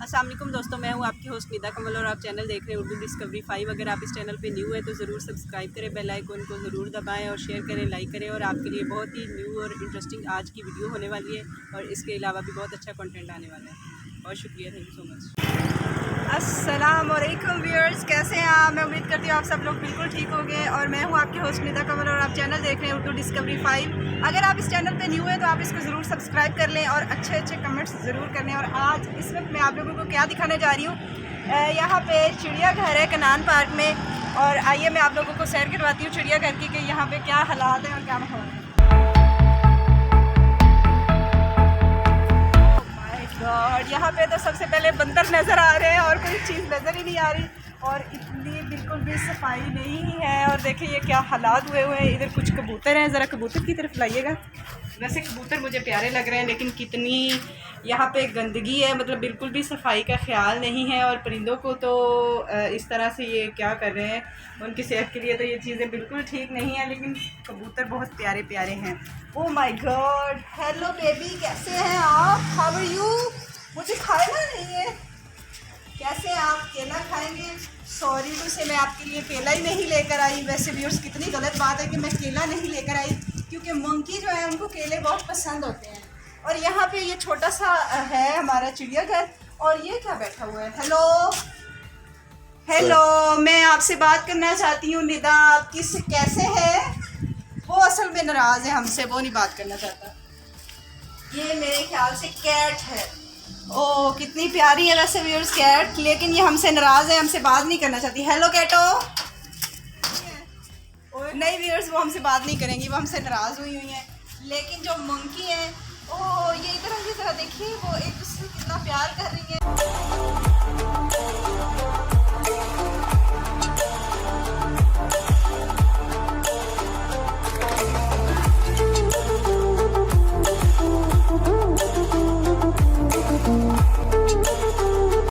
अस्सलाम वालेकुम दोस्तों, मैं हूं आपकी होस्ट निदा कमल और आप चैनल देख रहे हैं उर्दू डिस्कवरी 5। अगर आप इस चैनल पे न्यू है तो ज़रूर सब्सक्राइब करें, बेल आइकन को ज़रूर दबाएं और शेयर करें, लाइक करें। और आपके लिए बहुत ही न्यू और इंटरेस्टिंग आज की वीडियो होने वाली है और इसके अलावा भी बहुत अच्छा कंटेंट आने वाला है। बहुत शुक्रिया, थैंक यू सो मच। अस्सलाम वालेकुम व्यूअर्स, कैसे हैं आप? मैं उम्मीद करती हूँ आप सब लोग बिल्कुल ठीक होंगे। और मैं हूँ आपकी होस्ट निदा कमल और आप चैनल देख रहे हैं उर्दू डिस्कवरी 5। अगर आप इस चैनल पे न्यू हैं तो आप इसको ज़रूर सब्सक्राइब कर लें और अच्छे अच्छे कमेंट्स ज़रूर कर लें। और आज इस वक्त मैं आप लोगों को क्या दिखाने जा रही हूँ, यहाँ पे चिड़ियाघर है कनान पार्क में। और आइए मैं आप लोगों को सैर करवाती हूँ चिड़ियाघर की कि यहाँ पे क्या हालात हैं और क्या माहौल है। गॉड, यहाँ पे तो सबसे पहले बंदर नज़र आ रहे हैं और कोई चीज़ नज़र ही नहीं आ रही और इतनी बिल्कुल भी सफाई नहीं है। और देखिए ये क्या हालात हुए हैं। इधर कुछ कबूतर हैं, ज़रा कबूतर की तरफ लाइएगा। वैसे कबूतर मुझे प्यारे लग रहे हैं लेकिन कितनी यहाँ पे गंदगी है, मतलब बिल्कुल भी सफाई का ख्याल नहीं है। और परिंदों को तो इस तरह से ये क्या कर रहे हैं, उनकी सेहत के लिए तो ये चीज़ें बिल्कुल ठीक नहीं है। लेकिन कबूतर बहुत प्यारे प्यारे हैं। Oh my god, hello baby, कैसे हैं आप? How are you? मुझे खाना नहीं है। कैसे आप केला खाएंगे? सॉरी टू से मैं आपके लिए केला ही नहीं लेकर आई। वैसे व्यूअर्स कितनी गलत बात है कि मैं केला नहीं लेकर आई, क्योंकि मंकी जो है उनको केले बहुत पसंद होते हैं। और यहाँ पे ये छोटा सा है हमारा चिड़ियाघर। और ये क्या बैठा हुआ है? हेलो हेलो, मैं आपसे बात करना चाहती हूँ। निदा आप कैसे है? वो असल में नाराज़ है हमसे, वो नहीं बात करना चाहता। ये मेरे ख्याल से कैट है। ओह कितनी प्यारी है वैसे व्यूअर्स कैट, लेकिन ये हमसे नाराज़ है, हमसे बात नहीं करना चाहती। हेलो कैटो। नहीं व्यूअर्स, वो हमसे बात नहीं करेंगी, वो हमसे नाराज़ हुई है। लेकिन जो मंकी है, ओह ये इधर जरा देखिए, वो एक दूसरे से कितना प्यार कर रही है।